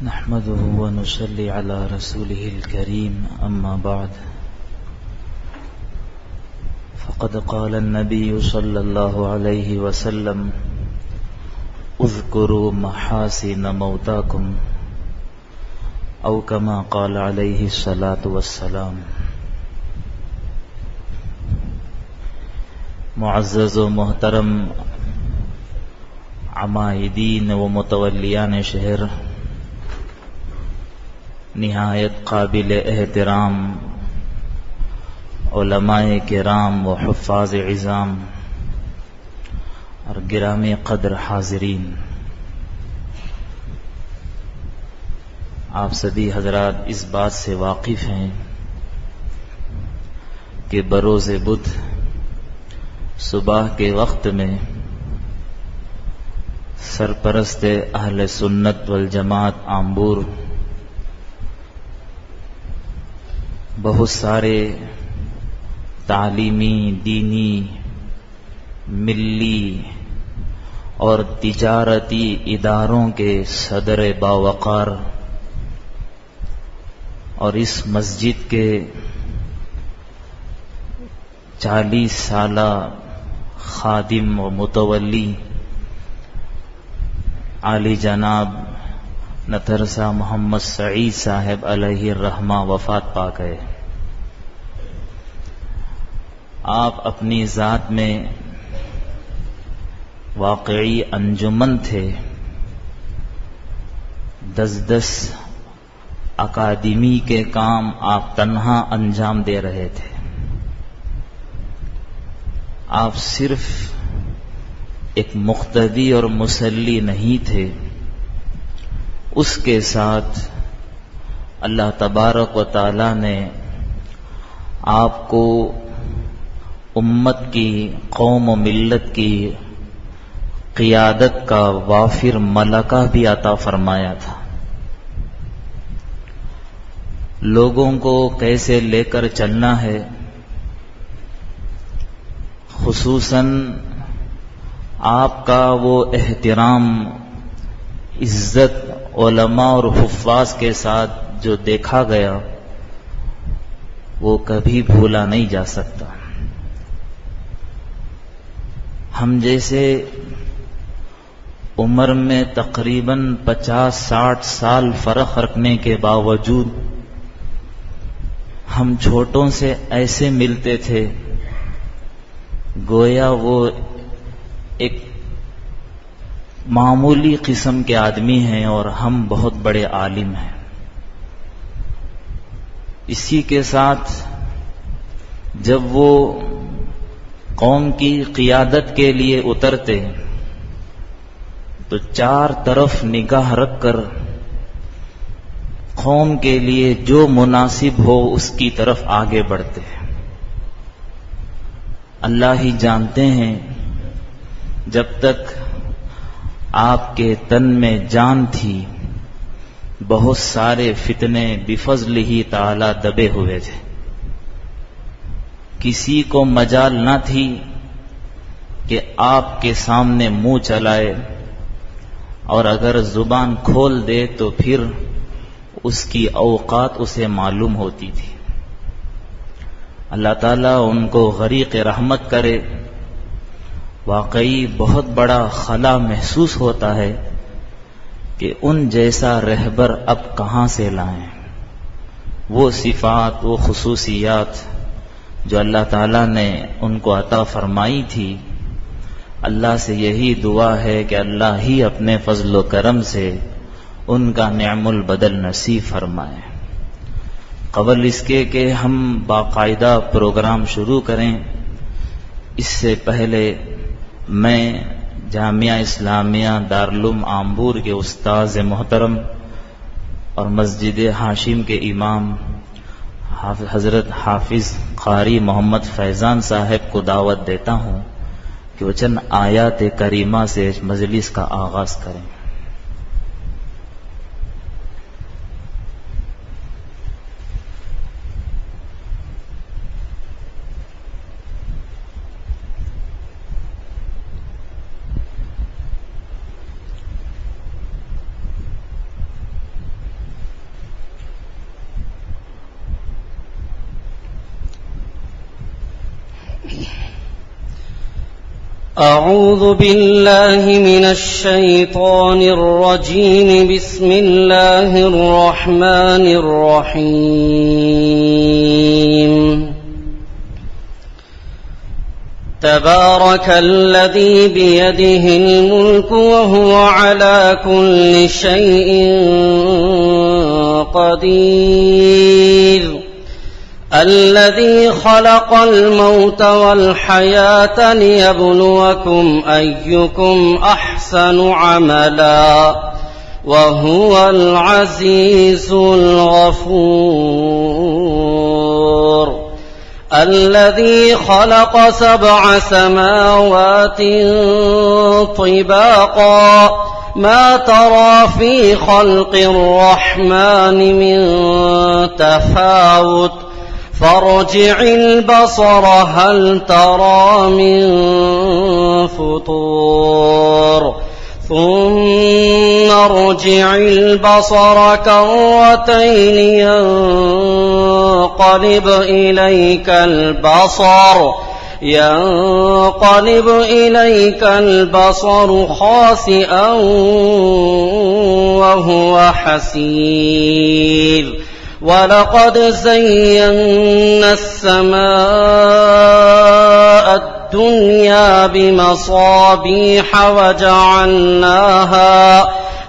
نحمده ونصلي على رسوله الكريم أما بعد فقد قال النبي صلى الله عليه وسلم اذكروا محاسن موتاكم أو كما قال عليه الصلاة والسلام. معزز و محترم عمائدین و متولیان شہر، نہایت قابل احترام علماء کرام و حفاظ عظام اور گرامی قدر حاضرین، آپ سبھی حضرات اس بات سے واقف ہیں کہ بروز بدھ صبح کے وقت میں سرپرست اہل سنت والجماعت آمبور بہت سارے تعلیمی، دینی، ملی اور تجارتی اداروں کے صدر باوقار اور اس مسجد کے 40 سالہ خادم و متولی عالی جناب نتھرسا محمد سعید صاحب علیہ الرحمہ وفات پا گئے. آپ اپنی ذات میں واقعی انجمن تھے. 10 اکادمی کے کام آپ تنہا انجام دے رہے تھے. آپ صرف ایک مقتدی اور مسلی نہیں تھے، اس کے ساتھ اللہ تبارک و تعالی نے آپ کو امت کی، قوم و ملت کی قیادت کا وافر ملکہ بھی عطا فرمایا تھا. لوگوں کو کیسے لے کر چلنا ہے، خصوصاً آپ کا وہ احترام، عزت علماء اور حفاظ کے ساتھ جو دیکھا گیا، وہ کبھی بھولا نہیں جا سکتا. ہم جیسے عمر میں تقریباً 50-60 سال فرق رکھنے کے باوجود ہم چھوٹوں سے ایسے ملتے تھے گویا وہ ایک معمولی قسم کے آدمی ہیں اور ہم بہت بڑے عالم ہیں. اسی کے ساتھ جب وہ قوم کی قیادت کے لیے اترتے تو 4 طرف نگاہ رکھ کر قوم کے لیے جو مناسب ہو اس کی طرف آگے بڑھتے. اللہ ہی جانتے ہیں جب تک آپ کے تن میں جان تھی بہت سارے فتنے بفضل ہی تعالی دبے ہوئے تھے. کسی کو مجال نہ تھی کہ آپ کے سامنے منہ چلائے، اور اگر زبان کھول دے تو پھر اس کی اوقات اسے معلوم ہوتی تھی. اللہ تعالیٰ ان کو غریق رحمت کرے. واقعی بہت بڑا خلا محسوس ہوتا ہے کہ ان جیسا رہبر اب کہاں سے لائیں. وہ صفات، وہ خصوصیات جو اللہ تعالیٰ نے ان کو عطا فرمائی تھی، اللہ سے یہی دعا ہے کہ اللہ ہی اپنے فضل و کرم سے ان کا نعم البدل نصیب فرمائے. قبل اس کے کہ ہم باقاعدہ پروگرام شروع کریں، اس سے پہلے میں جامعہ اسلامیہ دارالعلوم آمبور کے استاذ محترم اور مسجد ہاشم کے امام حضرت حافظ قاری محمد فیضان صاحب کو دعوت دیتا ہوں کہ وہ چند آیات کریمہ سے مجلس کا آغاز کریں. أعوذ بالله من الشيطان الرجيم. بسم الله الرحمن الرحيم. تبارك الذي بيده الملك وهو على كل شيء قدير. الذي خلق الموت والحياة ليبلوكم أيكم أحسن عملا وهو العزيز الغفور. الذي خلق 7 سماوات طباقا ما ترى في خلق الرحمن من تفاوت فارجع البصر هل ترى من فطور ثم ارجع البصر كرتين ينقلب إليك البصر خاسئا وهو حسير. ولقد زينا السماء الدنيا بمصابيح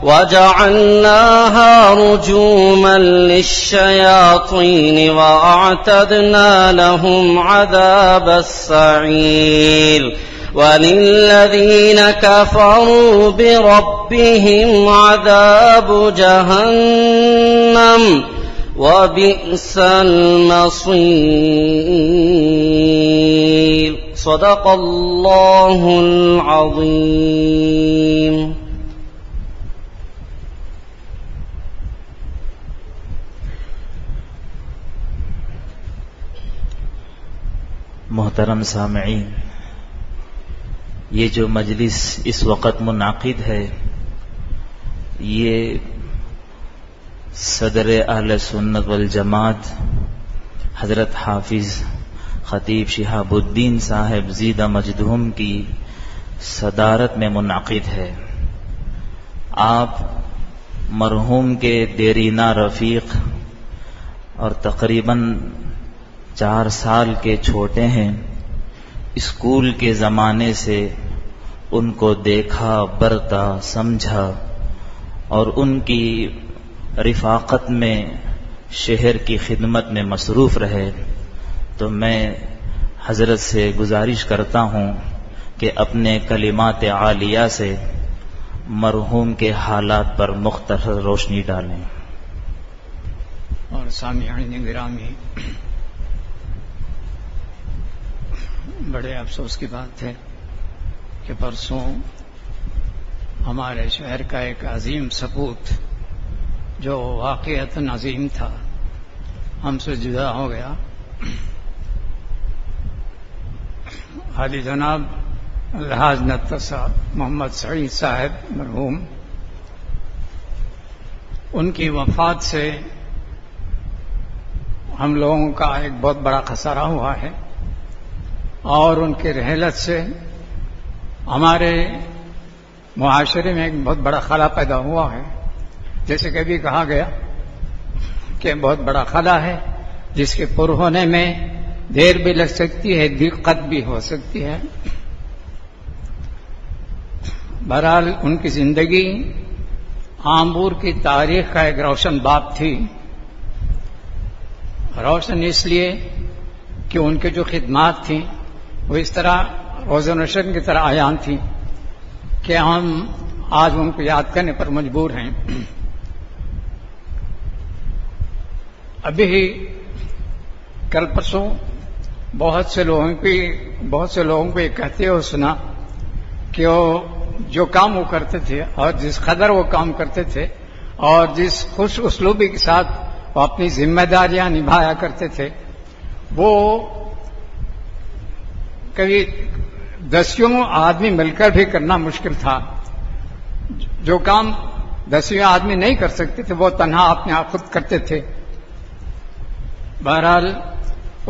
وجعلناها رجوما للشياطين وأعتدنا لهم عذاب السعير. وللذين كفروا بربهم عذاب جهنم وبئس المصير. صدق الله العظيم. محترم سامعین، یہ جو مجلس اس وقت منعقد ہے یہ صدر اہل سنت والجماعت حضرت حافظ خطیب شہاب الدین صاحب زیدہ مجدہم کی صدارت میں منعقد ہے. آپ مرحوم کے دیرینہ رفیق اور تقریباً 4 سال کے چھوٹے ہیں. اسکول کے زمانے سے ان کو دیکھا، برتا، سمجھا اور ان کی رفاقت میں شہر کی خدمت میں مصروف رہے. تو میں حضرت سے گزارش کرتا ہوں کہ اپنے کلمات عالیہ سے مرحوم کے حالات پر مختصر روشنی ڈالیں. اور سامعین گرامی، بڑے افسوس کی بات ہے کہ پرسوں ہمارے شہر کا ایک عظیم سپوت جو واقعتاً عظیم تھا ہم سے جدا ہو گیا. حالی جناب الحاج نتر صاحب محمد سعید صاحب مرحوم، ان کی وفات سے ہم لوگوں کا ایک بہت بڑا خسارہ ہوا ہے اور ان کی رحلت سے ہمارے معاشرے میں ایک بہت بڑا خلا پیدا ہوا ہے. جیسے کبھی کہا گیا کہ بہت بڑا خلا ہے جس کے پر ہونے میں دیر بھی لگ سکتی ہے، دقت بھی ہو سکتی ہے. بہرحال ان کی زندگی آمبور کی تاریخ کا ایک روشن باب تھی. روشن اس لیے کہ ان کی جو خدمات تھیں وہ اس طرح روز نشر کی طرح عیان تھیں کہ ہم آج ان کو یاد کرنے پر مجبور ہیں. ابھی کل پرسوں بہت سے لوگوں کو یہ کہتے ہوئے سنا کہ وہ جو کام وہ کرتے تھے اور جس قدر وہ کام کرتے تھے اور جس خوش اسلوبی کے ساتھ وہ اپنی ذمہ داریاں نبھایا کرتے تھے وہ کبھی 10 آدمی مل کر بھی کرنا مشکل تھا. جو کام 10 آدمی نہیں کر سکتے تھے وہ تنہا اپنے آپ خود کرتے تھے. بہرحال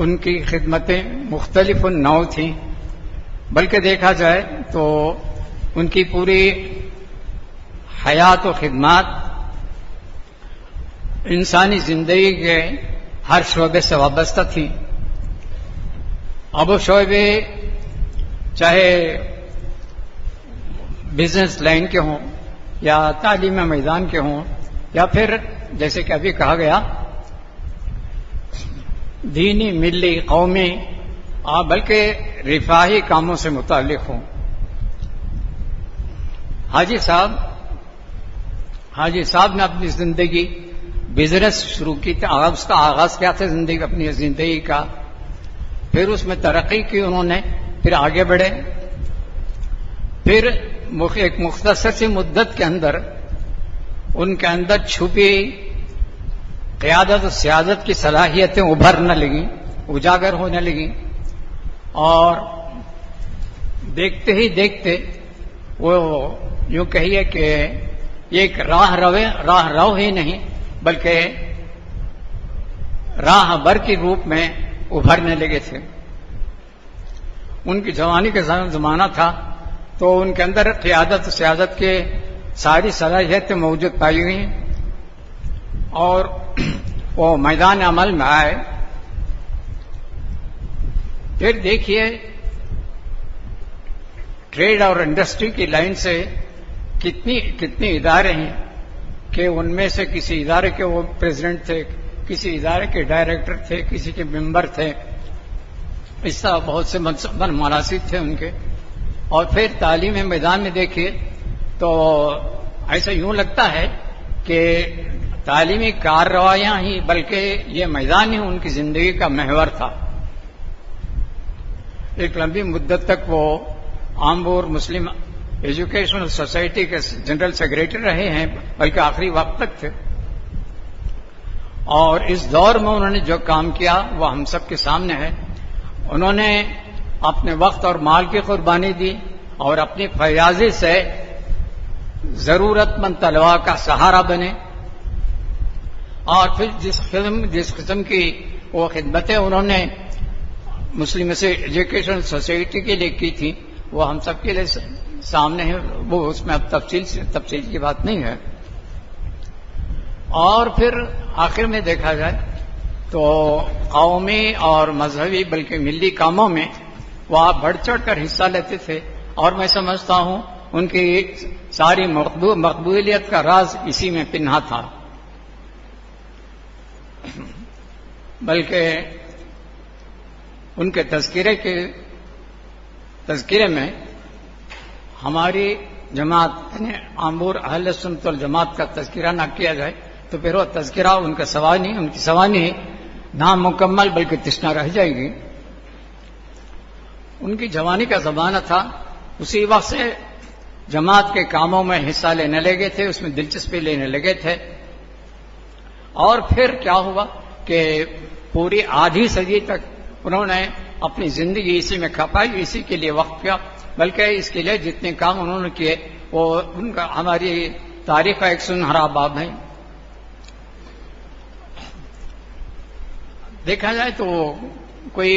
ان کی خدمتیں مختلف النوع تھیں. بلکہ دیکھا جائے تو ان کی پوری حیات و خدمات انسانی زندگی کے ہر شعبے سے وابستہ تھی. اب وہ شعبے چاہے بزنس لائن کے ہوں یا تعلیم میدان کے ہوں یا پھر جیسے کہ ابھی کہا گیا دینی ملی قومی بلکہ رفاہی کاموں سے متعلق ہوں. حاجی صاحب نے اپنی زندگی بزنس شروع کی تھی. اس کا آغاز کیا تھا اپنی زندگی کا، پھر اس میں ترقی کی انہوں نے، پھر آگے بڑھے، پھر ایک مختصر سی مدت کے اندر ان کے اندر چھپی قیادت و سیادت کی صلاحیتیں ابھرنے لگیں، اجاگر ہونے لگیں، اور دیکھتے ہی دیکھتے وہ یوں کہیے کہ ایک راہ رو ہی نہیں بلکہ راہ بر کے روپ میں ابھرنے لگے تھے. ان کی جوانی کا زمانہ تھا تو ان کے اندر قیادت و سیادت کے ساری صلاحیتیں موجود پائی گئی اور وہ میدان عمل میں آئے. پھر دیکھیے ٹریڈ اور انڈسٹری کی لائن سے کتنی ادارے ہیں کہ ان میں سے کسی ادارے کے وہ پریزیڈنٹ تھے، کسی ادارے کے ڈائریکٹر تھے، کسی کے ممبر تھے، اس طرح بہت سے مناصب تھے ان کے. اور پھر تعلیم میدان میں دیکھیے تو ایسا یوں لگتا ہے کہ تعلیمی کارروائیاں ہی بلکہ یہ میدان ہی ان کی زندگی کا محور تھا. ایک لمبی مدت تک وہ آمبور مسلم ایجوکیشنل سوسائٹی کے جنرل سیکریٹری رہے ہیں، بلکہ آخری وقت تک تھے. اور اس دور میں انہوں نے جو کام کیا وہ ہم سب کے سامنے ہے. انہوں نے اپنے وقت اور مال کی قربانی دی اور اپنی فیاضی سے ضرورت مند طلباء کا سہارا بنے. اور پھر جس قسم کی وہ خدمتیں انہوں نے مسلم ایجوکیشن سوسائٹی کے لیے کی تھی وہ ہم سب کے لیے سامنے ہے. وہ اس میں اب تفصیل کی بات نہیں ہے. اور پھر آخر میں دیکھا جائے تو قومی اور مذہبی بلکہ ملی کاموں میں وہ آپ بڑھ چڑھ کر حصہ لیتے تھے. اور میں سمجھتا ہوں ان کی ساری مقبولیت کا راز اسی میں پنہا تھا. بلکہ ان کے تذکرے میں ہماری جماعت یعنی آمبور اہل سنت والجماعت کا تذکرہ نہ کیا جائے تو پھر وہ تذکرہ ان کی سوانی نامکمل بلکہ تشنا رہ جائے گی. ان کی جوانی کا زمانہ تھا، اسی وقت سے جماعت کے کاموں میں حصہ لینے لگے تھے، اس میں دلچسپی لینے لگے تھے. اور پھر کیا ہوا کہ پوری آدھی صدی تک انہوں نے اپنی زندگی اسی میں کھپائی، اسی کے لیے وقت کیا. بلکہ اس کے لیے جتنے کام انہوں نے کیے وہ ان کا ہماری تاریخ کا ایک سنہرا باب ہے. دیکھا جائے تو کوئی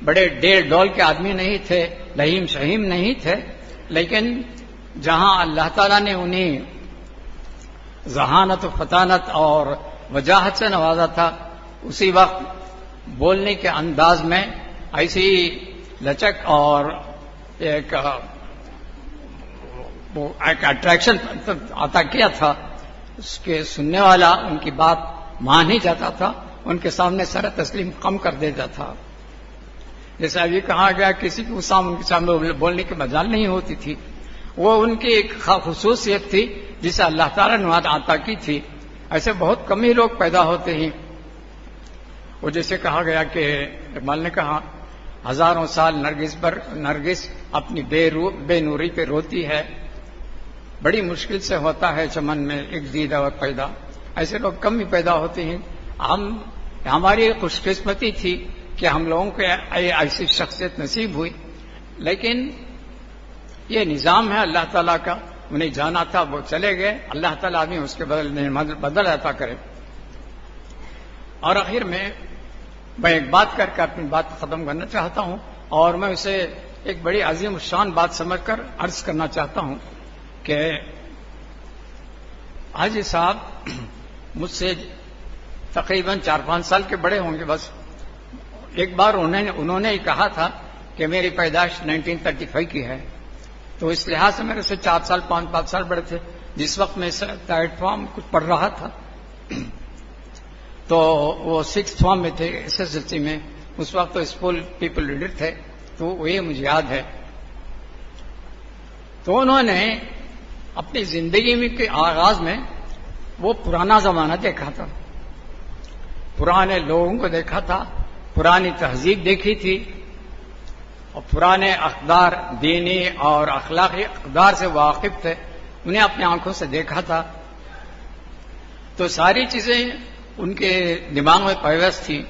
بڑے ڈیل ڈول کے آدمی نہیں تھے، لہیم شہیم نہیں تھے، لیکن جہاں اللہ تعالیٰ نے انہیں ذہانت و فطانت اور وجاہت سے نوازا تھا اسی وقت بولنے کے انداز میں ایسی لچک اور ایک اٹریکشن عطا کیا تھا اس کے سننے والا ان کی بات مان ہی جاتا تھا، ان کے سامنے سر تسلیم کم کر دیتا تھا. جیسا ابھی کہا گیا کسی کو ان کے سامنے بولنے کی مجال نہیں ہوتی تھی. وہ ان کی ایک خصوصیت تھی جسے اللہ تعالیٰ نے عطا کی تھی. ایسے بہت کم ہی لوگ پیدا ہوتے ہیں. وہ جیسے کہا گیا کہ اقبال نے کہا ہزاروں سال نرگس اپنی بے نوری پہ روتی ہے، بڑی مشکل سے ہوتا ہے چمن میں ایک دیدہ اور پیدا. ایسے لوگ کم ہی پیدا ہوتے ہیں. ہماری خوش قسمتی تھی کہ ہم لوگوں کو ایسی شخصیت نصیب ہوئی، لیکن یہ نظام ہے اللہ تعالیٰ کا. انہیں جانا تھا وہ چلے گئے، اللہ تعالیٰ بھی اس کے بدل عطا کرے. اور آخر میں ایک بات کر کے اپنی بات ختم کرنا چاہتا ہوں اور میں اسے ایک بڑی عظیم الشان بات سمجھ کر عرض کرنا چاہتا ہوں کہ حاجی صاحب مجھ سے تقریباً 4-5 سال کے بڑے ہوں گے بس. ایک بار انہوں نے ہی کہا تھا کہ میری پیدائش 1935 کی ہے، تو اس لحاظ سے میرے سے 4 سال 5 سال بڑے تھے. جس وقت میں 3rd فارم کچھ پڑھ رہا تھا تو وہ 6th فارم میں تھے SSLC میں. اس وقت تو اسکول پیپل لیڈر تھے، تو یہ مجھے یاد ہے. تو انہوں نے اپنی زندگی میں کے آغاز میں وہ پرانا زمانہ دیکھا تھا، پرانے لوگوں کو دیکھا تھا، پرانی تہذیب دیکھی تھی، اور پرانے اقدار دینی اور اخلاقی اقدار سے واقف تھے، انہیں اپنی آنکھوں سے دیکھا تھا. تو ساری چیزیں ان کے دماغ میں پیوست تھی.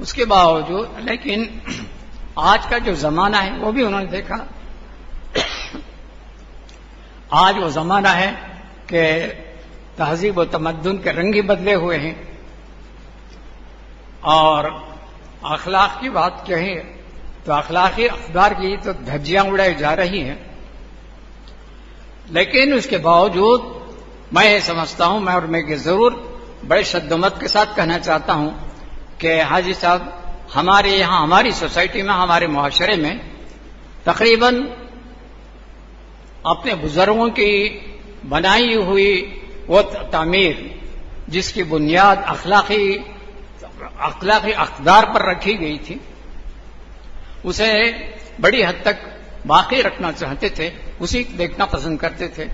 اس کے باوجود لیکن آج کا جو زمانہ ہے وہ بھی انہوں نے دیکھا. آج وہ زمانہ ہے کہ تہذیب و تمدن کے رنگ ہی بدلے ہوئے ہیں، اور اخلاق کی بات کہیں تو اخلاقی اقدار کی تو دھجیاں اڑائی جا رہی ہیں. لیکن اس کے باوجود میں یہ سمجھتا ہوں، میں کہ ضرور بڑے شد و مت کے ساتھ کہنا چاہتا ہوں کہ حاجی صاحب ہمارے یہاں، ہماری سوسائٹی میں، ہمارے معاشرے میں تقریباً اپنے بزرگوں کی بنائی ہوئی وہ تعمیر جس کی بنیاد اخلاقی اقدار پر رکھی گئی تھی، اسے بڑی حد تک باقی رکھنا چاہتے تھے، اسی دیکھنا پسند کرتے تھے.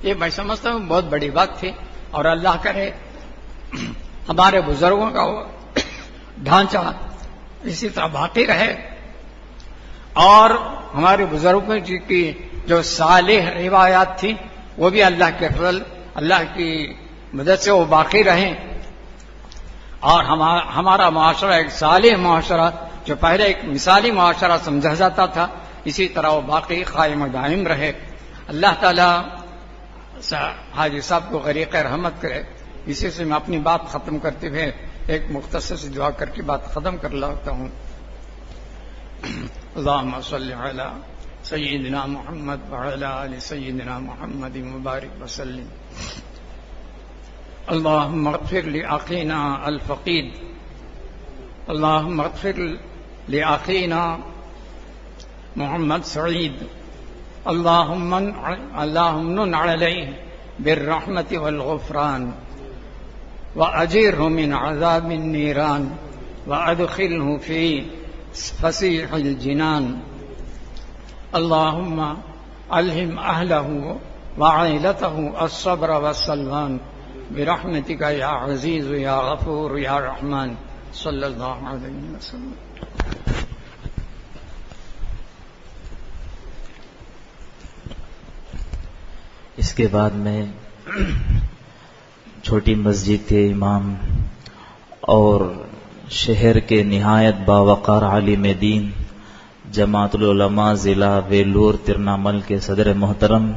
یہ میں سمجھتا ہوں بہت بڑی بات تھی، اور اللہ کرے ہمارے بزرگوں کا وہ ڈھانچہ اسی طرح باقی رہے، اور ہمارے بزرگوں کی جو صالح روایات تھیں وہ بھی اللہ کے فضل، اللہ کی مدد سے وہ باقی رہیں، اور ہمارا معاشرہ ایک صالح معاشرہ جو پہلے ایک مثالی معاشرہ سمجھا جاتا تھا، اسی طرح وہ باقی قائم و دائم رہے. اللہ تعالیٰ حاجی صاحب کو غریق رحمت کرے. اسی سے میں اپنی بات ختم کرتے ہوئے ایک مختصر سی دعا کر کے بات ختم کر لاتا ہوں. اللہم صلی علی سیدنا محمد وعلی آل سیدنا محمد مبارک وسلم. اللہم اغفر لأخینا الفقید، اللہم اغفر لأخینا محمد سعید، اللہم نن علیہ بالرحمت والغفران، وأجرہ من عذاب النیران، وأدخلہ فی فسیح الجنان. اللہم الہم اہلہ وعائلتہ الصبر والسلوان برحمتک یا عزیز یا غفور یا رحمان صلی اللہ علیہ وسلم. اس کے بعد میں چھوٹی مسجد کے امام اور شہر کے نہایت باوقار عالم دین جماعت العلماء ضلع ویلور ترنامل کے صدر محترم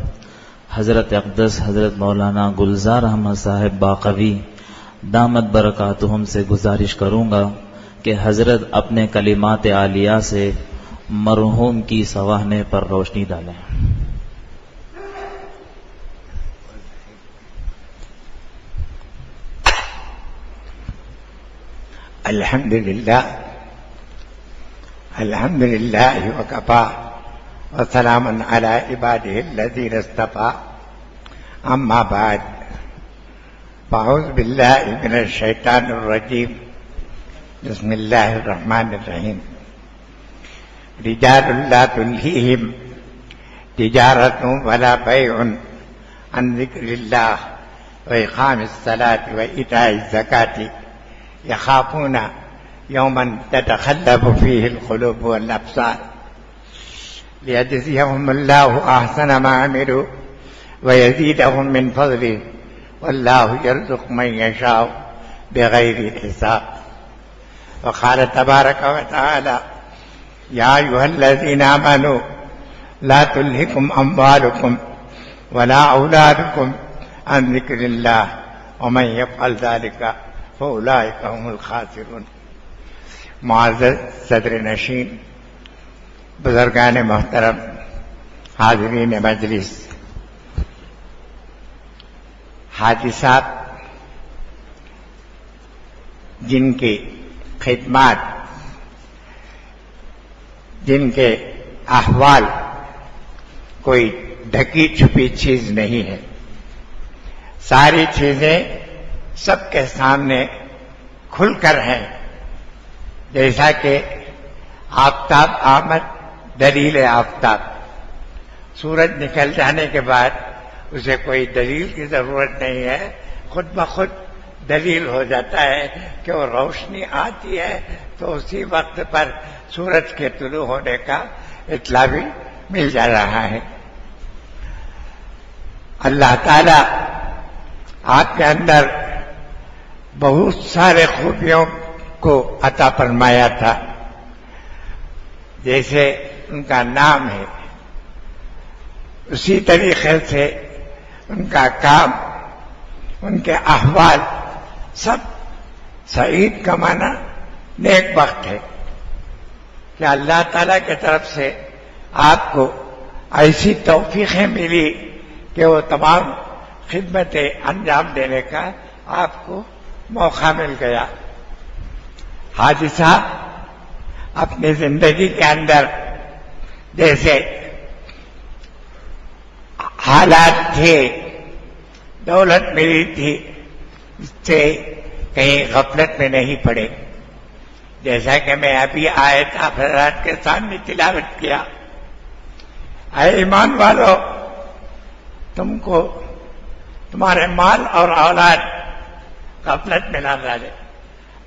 حضرت اقدس حضرت مولانا گلزار احمد صاحب باقوی دامت برکاتہم سے گزارش کروں گا کہ حضرت اپنے کلمات عالیہ سے مرحوم کی سواہنے پر روشنی ڈالیں. الحمدللہ وکفى وسلام علی عباده الذین اصطفى. اما بعد فاعوذ باللہ من الشیطان الرجیم. بسم اللہ الرحمن الرحیم. رجال لا تلہیہم تجارۃ ولا بیع عن ذکر اللہ واقام الصلاۃ وایتاء الزکاۃ يخافون يوما تتقلب فيه القلوب والأبصار ليجزيهم الله أحسن ما عملوا ويزيدهم من فضله والله يرزق من يشاء بغير حساب. وقال تبارك وتعالى يا أيها الذين آمنوا لا تلهكم أموالكم ولا أولادكم عن ذكر الله ومن يفعل ذلك فأولئك هم الخاسرون. معزز صدر نشین، بزرگان محترم، حاضرین مجلس، حادثات جن کی خدمات، جن کے احوال کوئی ڈھکی چھپی چیز نہیں ہے، ساری چیزیں سب کے سامنے کھل کر ہیں، جیسا کہ آفتاب آمد دلیل آفتاب، سورج نکل جانے کے بعد اسے کوئی دلیل کی ضرورت نہیں ہے، خود بخود دلیل ہو جاتا ہے کہ وہ روشنی آتی ہے تو اسی وقت پر سورج کے طلوع ہونے کا اطلاع بھی مل جا رہا ہے۔ اللہ تعالی آپ کے اندر بہت سارے خوبیوں کو عطا فرمایا تھا، جیسے ان کا نام ہے اسی طریقے سے ان کا کام، ان کے احوال سب سعید کا معنی نیک بخت ہے کہ اللہ تعالی کی طرف سے آپ کو ایسی توفیقیں ملی کہ وہ تمام خدمتیں انجام دینے کا آپ کو موقع مل گیا۔ حاجی صاحب اپنی زندگی کے اندر جیسے حالات تھے، دولت ملی تھی، اس سے کہیں غفلت میں نہیں پڑے، جیسا کہ میں ابھی آیت آپ حضرات کے سامنے تلاوت کیا، اے ایمان والو تم کو تمہارے مال اور اولاد غفلت میں نہ ڈالے،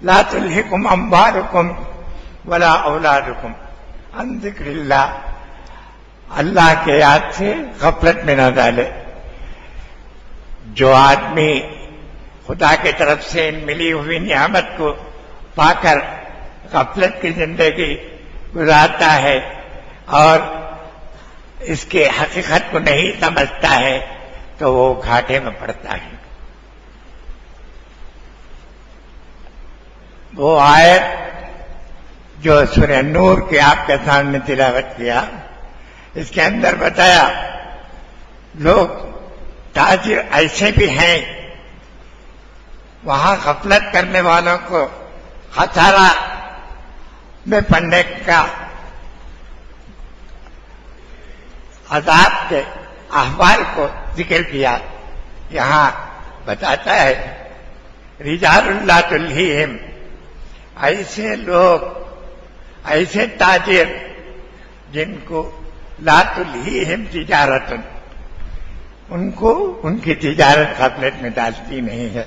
لا تلہکم اموالکم ولا اولادکم عن ذکر اللہ، اللہ کے یاد سے غفلت میں نہ ڈالے۔ جو آدمی خدا کی طرف سے ملی ہوئی نعمت کو پا کر غفلت کی زندگی گزارتا ہے اور اس کے حقیقت کو نہیں سمجھتا ہے تو وہ گھاٹے میں پڑتا ہے۔ وہ آیت جو سورہ نور کے آپ کے سامنے تلاوت کیا، اس کے اندر بتایا لوگ تاجر ایسے بھی ہیں، وہاں غفلت کرنے والوں کو خسارہ میں پڑنے کا عذاب کے احوال کو ذکر کیا۔ یہاں بتاتا ہے رجال لا تلہیہم، ایسے لوگ، ایسے تاجر جن کو لا تلہیہم تجارت، ان کو ان کی تجارت غفلت میں ڈالتی نہیں ہے۔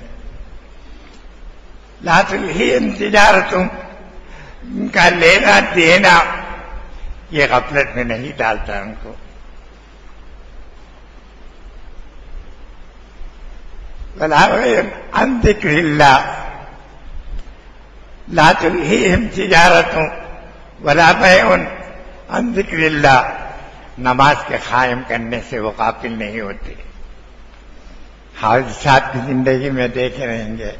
لا تلہیہم تجارت، ان کا لینا دینا یہ غفلت میں نہیں ڈالتا ان کو۔ ولا عن ذکر اللہ، لا تلہیہم تجارت ولا بیع عن ذکر اللہ، نماز کے قائم کرنے سے وہ غافل نہیں ہوتے۔ حاجی صاحب کی زندگی میں دیکھے رہیں گے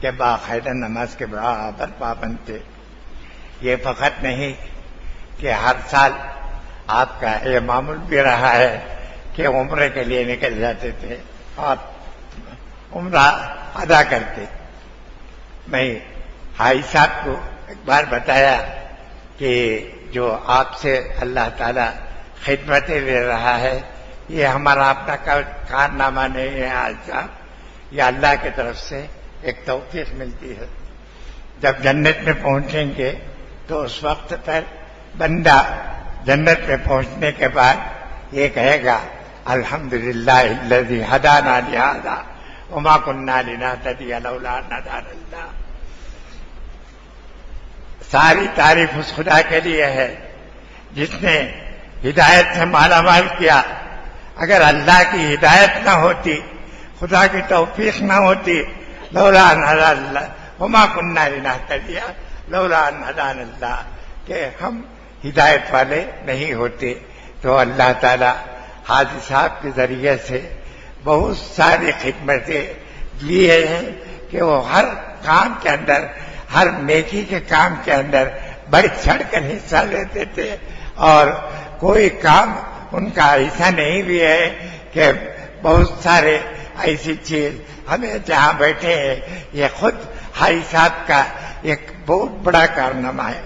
کہ باقاعدہ نماز کے برابر پابند تھے۔ یہ فقط نہیں کہ ہر سال آپ کا یہ معمول بھی رہا ہے کہ عمرے کے لیے نکل جاتے تھے اور عمرہ ادا کرتے۔ میں حاجی صاحب کو ایک بار بتایا کہ جو آپ سے اللہ تعالی خدمتیں لے رہا ہے یہ ہمارا اپنا کارنامہ نہیں ہے حاجی صاحب، یہ اللہ کی طرف سے ایک توفیق ملتی ہے۔ جب جنت میں پہنچیں گے تو اس وقت پر بندہ جنت میں پہنچنے کے بعد یہ کہے گا الحمدللہ الذی ہدانا لہذا وما کنا لنہتدی لولا ان ہدانا اللہ۔ ساری تعریف اس خدا کے لیے ہے جس نے ہدایت سے مالا مال کیا۔ اگر اللہ کی ہدایت نہ ہوتی، خدا کی توفیق نہ ہوتی، لولا ان ہدانا اللہ وما کنا لنہتدی لولا ان ہدانا اللہ، کہ ہم ہدایت والے نہیں ہوتے۔ تو اللہ تعالی حاجی صاحب کے ذریعے سے بہت ساری خدمتیں لیے ہیں کہ وہ ہر کام کے اندر، ہر نیکی کے کام کے اندر بڑھ چڑھ کر حصہ لیتے تھے اور کوئی کام ان کا ایسا نہیں بھی ہے کہ بہت سارے ایسی چیز ہمیں جہاں بیٹھے ہیں یہ خود حاجی صاحب کا ایک بہت بڑا کارنامہ ہے.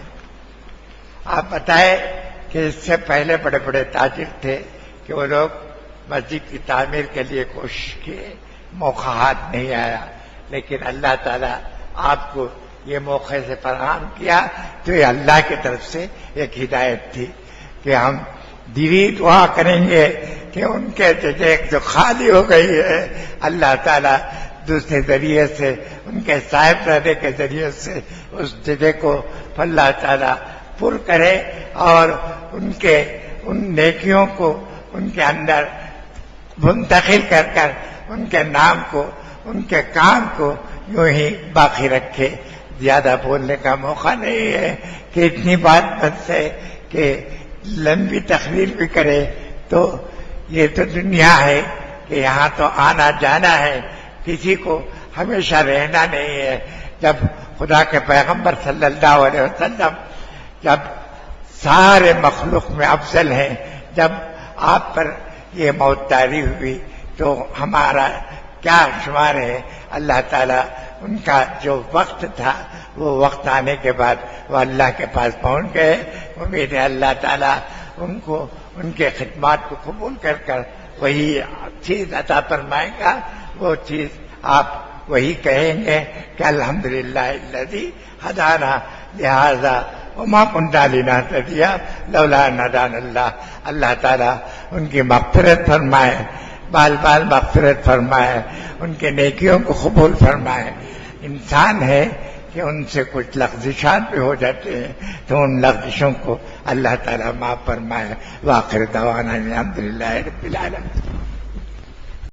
آپ بتائیں کہ اس سے پہلے بڑے بڑے تاجر تھے کہ وہ لوگ مسجد کی تعمیر کے لیے کوشش کیے, موقع ہاتھ نہیں آیا, لیکن اللہ تعالیٰ آپ کو یہ موقع سے فراہم کیا تو یہ اللہ کی طرف سے ایک ہدایت تھی کہ ہم دلی دعا کریں گے کہ ان کے جگہ جو خالی ہو گئی ہے اللہ تعالیٰ دوسرے ذریعے سے ان کے صاحب رہنے کے ذریعے سے اس جگہ کو اللہ تعالیٰ پر کرے اور ان نیکیوں کو ان کے اندر منتقل کر ان کے نام کو ان کے کام کو یوں ہی باقی رکھے. زیادہ بولنے کا موقع نہیں ہے کہ اتنی بات بس ہے کہ لمبی تقریر بھی کرے تو یہ تو دنیا ہے کہ یہاں تو آنا جانا ہے, کسی کو ہمیشہ رہنا نہیں ہے. جب خدا کے پیغمبر صلی اللہ علیہ وسلم جب سارے مخلوق میں افضل ہیں, جب آپ پر یہ موت طاری ہوئی تو ہمارا کیا شمار ہے. اللہ تعالیٰ ان کا جو وقت تھا وہ وقت آنے کے بعد وہ اللہ کے پاس پہنچ گئے. امید ہے اللہ تعالیٰ ان کو ان کے خدمات کو قبول کر وہی چیز عطا فرمائے گا. وہ چیز آپ وہی کہیں گے کہ الحمدللہ الذی ہدانا لہذا وما كنا لنهتدي لولا ان هدانا اللہ. اللہ تعالیٰ ان کی مغفرت فرمائے, بال بال مغفرت فرمائے, ان کے نیکیوں کو قبول فرمائے. انسان ہے کہ ان سے کچھ لغزشات بھی ہو جاتے ہیں تو ان لغزشوں کو اللہ تعالیٰ معاف فرمائے. وآخر دعوانا الحمدللہ رب العالمین.